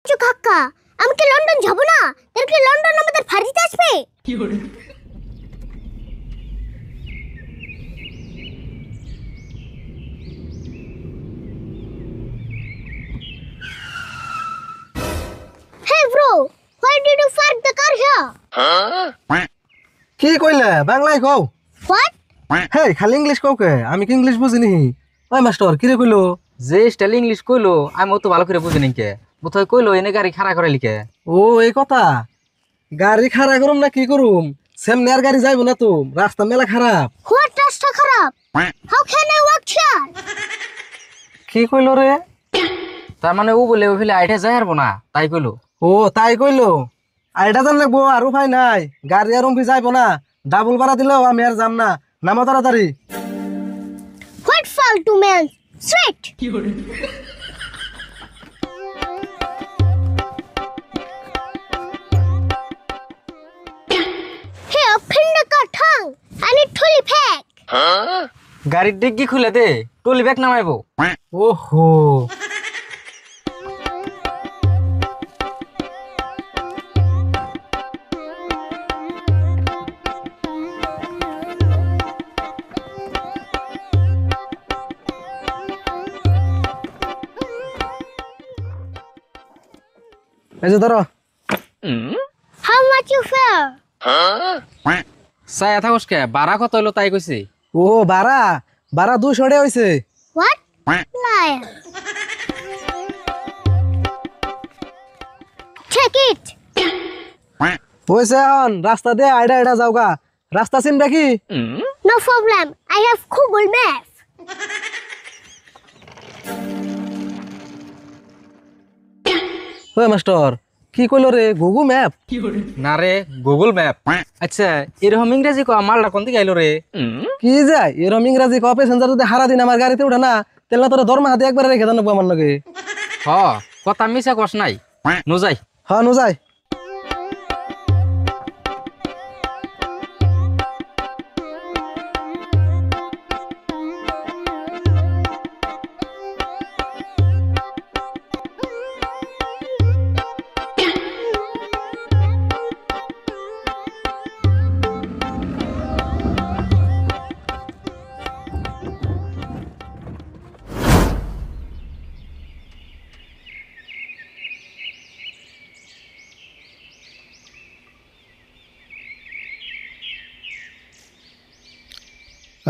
বাচ্চু কাকা, আমি কি লন্ডন যাব না? তোর কি লন্ডন আমাদের ফার্জিতে আসবে? কি করে? Hey bro, why did you park the car here? কি কইলে বাংলায় কও? What? হে খালি ইংলিশ কও কে? আমি কি ইংলিশ বুঝিনি। ওই মাস্টার কি রে কইলো? যে স্টাইল ইংলিশ কইলো আমি অত ভালো করে বুঝি নাকি কোথায় কইলো এনে গাড়ি খাড়া করে লিখে। ও এই কথা। গাড়ি খাড়া করুম না কি করুম? সামনে আর গাড়ি যাইবো না তো, রাস্তা মেলা খারাপ। What রাস্তা খারাপ? How can I walk here? কি কইলো রে? তার মানে ও বলে ও ফেলে আইঠা যায় হারবো না তাই কইলো। ও তাই কইলো। আইটা জান লাগবো আর উপায় নাই, গাড়ি আর উম্পি যাইবো না। ডাবল ভাড়া দিলেও আমি আর যাম না। নামো তাড়াতাড়ি। What ফালতু man? Straight. কি করে? Hey, open the car trunk. I need trolley bag. গাড়ির ডিগ্গি খুলে দে, টলি ব্যাগ নামাইবো। ওহো। এই যে ধরো। How much you fare? সায়া থাকস কে বাড়া কত হইলো তাই কইছি। ও বারা বারা 200 টাকা হইছে। What? Liar. Take it. হইছে এখন রাস্তা দিয়ে আইডা আইডা যাওগা। রাস্তা চিনবে কি? No problem. I have Google Maps. ওই মাস্টার কি কইলো রে? Google map? না রে গুগল ম্যাপ। আচ্ছা এরকম ইংরেজি কো মালটা কোন দিকে আইলো রে? কি যায় এরম ইংরাজি কপে প্যাসেঞ্জার যদি হারা দিন আমার গাড়িতে উঠে না, তাহলে তোর দরমা হাতে একবার রেখে দেন আমার লগে। হ কথা মিছা কস নাই, নো যাই। হ্যাঁ নো যায়।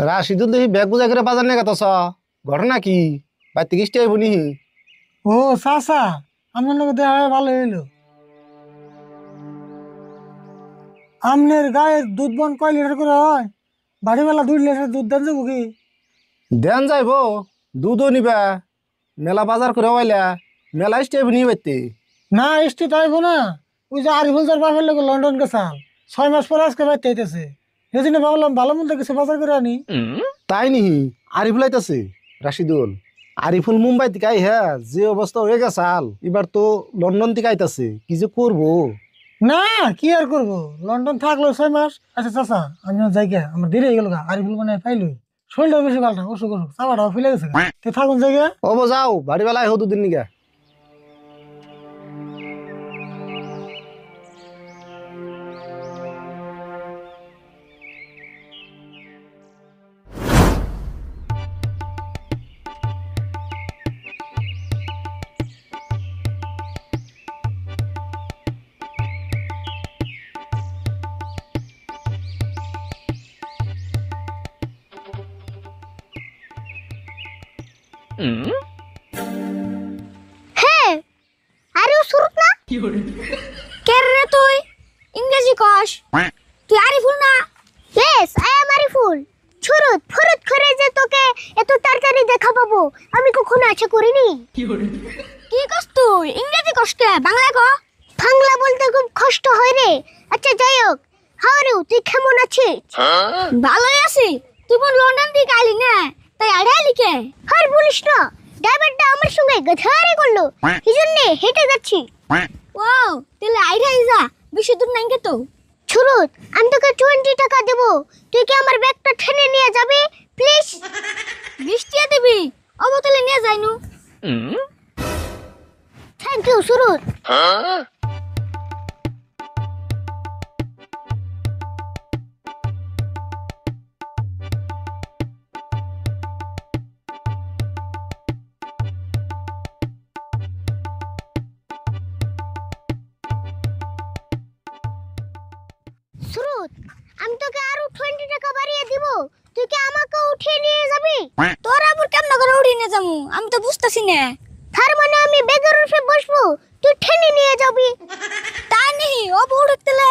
রাশিদুল দেখি ব্যাগ বুঝা করে বাজার নিয়ে গেছ, ঘটনা কি? বাড়িতে কিস্তি আইব নি? ও চাচা, আপনার লোক দেখা হয় ভালো হইলো। আমনের গায়ের দুধ বন কয় লিটার করে হয়? বাড়িওয়ালা 2 লিটার দুধ দেন যাবো কি? দেন যাইব, দুধও নিবা, মেলা বাজার করে হইলা, মেলা কিস্তি আইব নি বাইতে? না এসটি তাইব না, ওই যে আরিফুল স্যার বাপের লোক লন্ডন গেছাল, 6 মাস পরে আজকে বাইতে আইতেছে। সেদিন ভাবলাম ভালো মন্দ কিছু বাজার করে আনি। তাই নিহি আরিফুল আইতাছে? রাশিদুল আরিফুল মুম্বাই থেকে আই, হ্যাঁ যে অবস্থা হয়ে গেছাল, এবার তো লন্ডন থেকে আইতাছে, কি যে করবো। না কি আর করবো, লন্ডন থাকলো 6 মাস। আচ্ছা চাচা আমি যাই গে, আমার দেরি হয়ে গেল গা। আরিফুল মানে পাইলই, শরীরটাও বেশি ভালো না, অসুখ অসুখ চাপাটাও ফেলে গেছে। তুই থাকুন জায়গা। অব যাও, বাড়ি বেলায় হো দুদিন নিগা। Hey, are you surut na? কে রে তুই? ইংরেজি কস? তুই আরিফুল না? Yes, I am Ariful. ছুরুত ফুরুত করে যে তোকে এত তাড়াতাড়ি দেখা পাবো আমি কখনো আশা করিনি। কি কস তুই? ইংরেজি কস কে? বাংলা ক। বাংলা বলতে খুব কষ্ট হয় রে। আচ্ছা যাই হোক, হাউ আর ইউ? তুই কেমন আছিস? ভালোই আছি। তুই বোন লন্ডন থেকে আইলি না, তাই আড়াই লিখে আর বলিস না, ড্রাইভারটা আমার সঙ্গে গধারে করলো, এই জন্য হেঁটে যাচ্ছি। ওয়াও, তাহলে আইরাই যা, বেশি দূর নাই তো। ছুরুত, আমি তোকে 20 টাকা দেবো, তুই কি আমার ব্যাগটা ঠেনে নিয়ে যাবি প্লিজ? 20 টাকা দিবি? অবতলে নিয়ে যাইনু। Thank you সুরুত। সুরুত, আমি তোকে আরো 20 টাকা বাড়িয়ে দিব, তুই কি আমাকে উঠিয়ে নিয়ে যাবি? তোর আবার কেমন করে উড়ি নিয়ে যাবো আমি তো বুঝতেছি না। তার মানে আমি বেগের উপরে বসবো, তুই ঠেলে নিয়ে যাবি। তাই নেই ও বউড় তেলে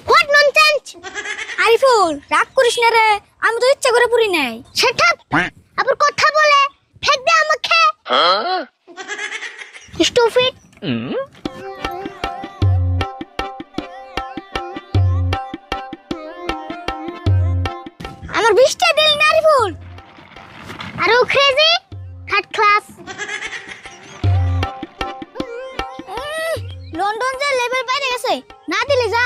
হোয়াট ননসেন্স! আরিফুল রাগ করিস না রে, আমি তো ইচ্ছা করে পুরি নাই। Shut up! আবার কথা বলে ফেক দে আমাকে। স্টুপিড! আমার 20টা দিল না আরিফুল। আর ও ক্রেজি থার্ড ক্লাস। লন্ডন যে লেভেল বাইরে গেছে, না দিলে যা।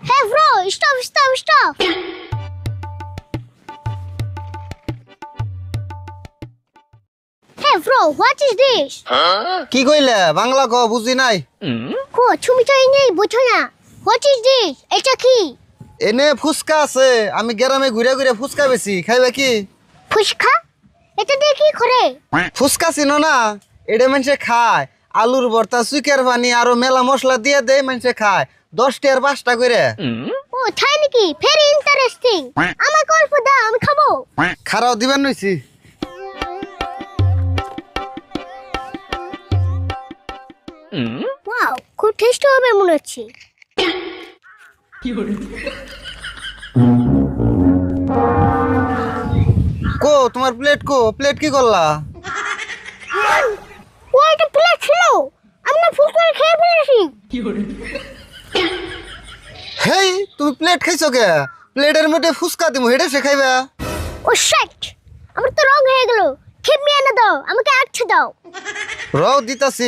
Hey bro, stop! Hey bro, what is this? কি কইলে বাংলা ক বুঝি নাই। কো তুমি তো ইংরেজি বুঝো না। What is this? এটা কি? এনে ফুচকা আছে, আমি গ্রামে ঘুরে ঘুরে ফুচকা বেশি, খাইবে কি? ফুচকা? এটা দিয়ে কি করে? ফুচকা চিনো না? এটা মানুষে খায়, আলুর ভর্তা, চুকের পানি আরো মেলা মশলা দিয়ে দেয়, মানুষে খায় 10 টাকার 5টা করে। ও তাই নাকি? Very interesting. আমাকে অল্প দাও, আমি খাবো। খারাও দিবেন নইছি। ওয়াও, খুব টেস্টি হবে মনে হচ্ছে। কো তোমার প্লেট কো? প্লেট কি করলা? ও একটা প্লেট ছিল, আমি না ফুচকা খেয়ে ফেলেছি। হেই তুমি প্লেট খাইছো কে? প্লেটের মধ্যে ফুচকা দিমু, হেডে সে খাইবা। ও শিট, আমার তো রং হয়ে গেল। খিদমি এনে দাও, আমাকে আচ্ছা দাও। রও দিতাছি।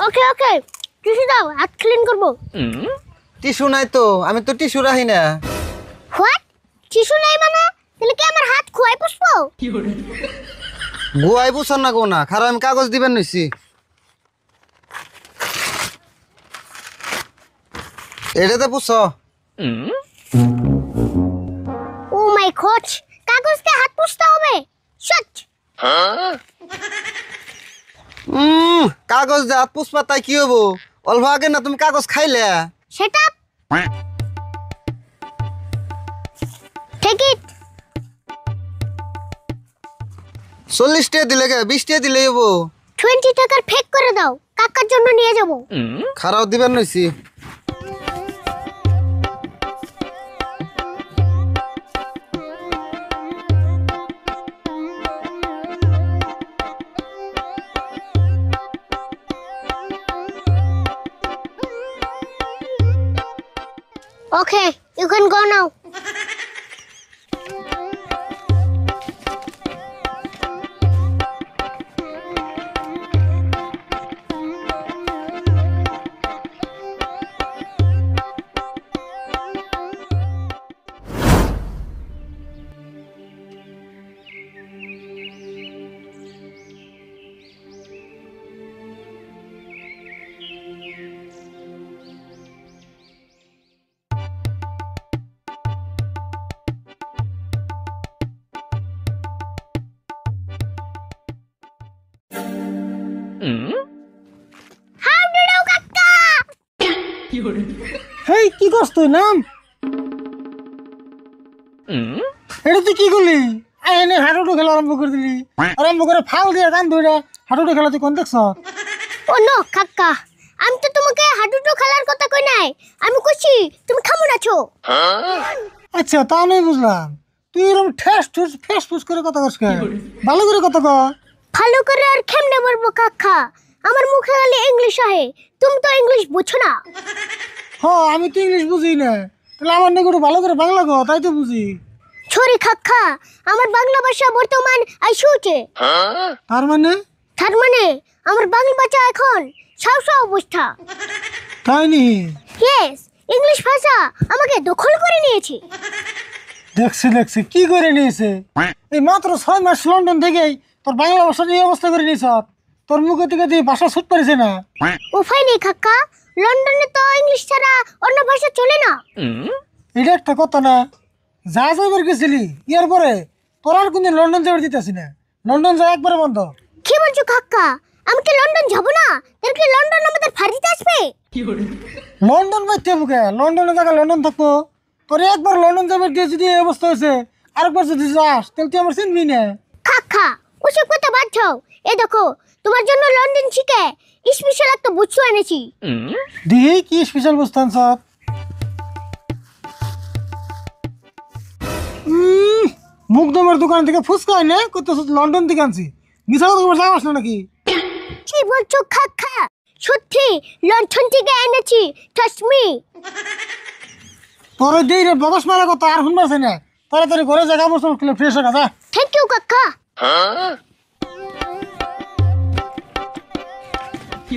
ওকে ওকে, টিস্যু দাও, হাত ক্লিন করবো। টিস্যু নাই তো, আমি তো টিস্যু রাখি না। হোয়াট? টিস্যু নাই মানে? তাহলে কি আমার হাত খোয়াই পুষবো? গুয়াই বুঝার না গো না, খারাপ আমি কাগজ দিবেন নইছি। এটাতে পুছ। ও মাই গড, কাগজ দিয়ে হাত পুষতে হবে? শট! কাগজ দিয়ে হাত পুষবা তাই কি হবো? অল্প আগে না তুমি কাগজ খাইলে। Shut up! Take it! 40 টাকা দিলে কে? 20 টাকা দিলে হবো। 20 টাকার ফেক করে দাও, কাকার জন্য নিয়ে যাবো। খারাপ দিবেন নইছি। Okay, you can go now. How did you কাকা? হেই কি করছ তুই নাম এটা তুই কি করলি এনে হাঁটুটু খেলা আরম্ভ করে দিলি আরম্ভ করে ফাল দিয়ে গান ধরে হাঁটুটু খেলা তুই কোন দেখছ ও নো কাকা, আমি তো তোমাকে হাডুডু খেলার কথা কই নাই। আমি কইছি তুমি কেমন আছো? আচ্ছা তা নয় বুঝলাম তুই এরকম ঠেস ঠুস ফেস ফুস করে কথা কস কেন ভালো করে কথা কর ভালো করে আর কেমনে বলবো কাকা, আমার মুখে খালি ইংলিশ আহে, তুমি তো ইংলিশ বুঝো না। হ্যাঁ আমি তো ইংলিশ বুঝি না তাহলে আমার নাকি একটু ভালো করে বাংলা কর তাই তো বুঝি সরি কাকা, আমার বাংলা ভাষা বর্তমান আইসুছে। তার মানে তার মানে আমার বাংলা ভাষা এখন সাউসা অবস্থা। তাই নি ইয়েস, ইংলিশ ভাষা আমাকে দখল করে নিয়েছে। দেখছি কি করে নিয়েছে এই মাত্র 6 মাস লন্ডন থেকেই তোর বাংলা ভাষার এই অবস্থা করে নিয়েছ তোর মুখে থেকে তুই ভাষা ছুট পারিছে না উপায় নেই কাকা, লন্ডনে তো ইংলিশ ছাড়া অন্য ভাষা চলে না। এটা একটা কথা না যা যাইবার গেছিলি ইয়ার পরে তোর আর কোনদিন লন্ডন যাবার দিতেছি না লন্ডন যা একবারে বন্ধ কি বলছো কাকা, আমি কি লন্ডন যাব না? এর কি লন্ডন আমাদের ফাড়িতে আসবে? লন্ডন বাইতে মুখে লন্ডনে জায়গা লন্ডন থাকবো তোর একবার লন্ডন যাবার দিয়ে যদি এই অবস্থা হয়েছে আরেকবার যদি যাস তাহলে তুই আমার চিনবি না কাকা ওসব কথা বাদ দাও, এ দেখো তোমার জন্য লন্ডন শিখে স্পেশাল একটা বুঝছো এনেছি। দিহি কি স্পেশাল বুঝতাম সব মুখদমের দোকান থেকে ফুচকা এনে কত লন্ডন থেকে আনছি মিশা কথা বলতে যাস না নাকি কি বলছো কাকা, সত্যি লন্ডন থেকে এনেছি, ট্রাস্ট মি। তোর দেই রে বগস মারা কথা আর শুনবাছে না তাড়াতাড়ি ঘরে জায়গা বসে ফ্রেশ হয়ে যা থ্যাংক ইউ কাকা। কি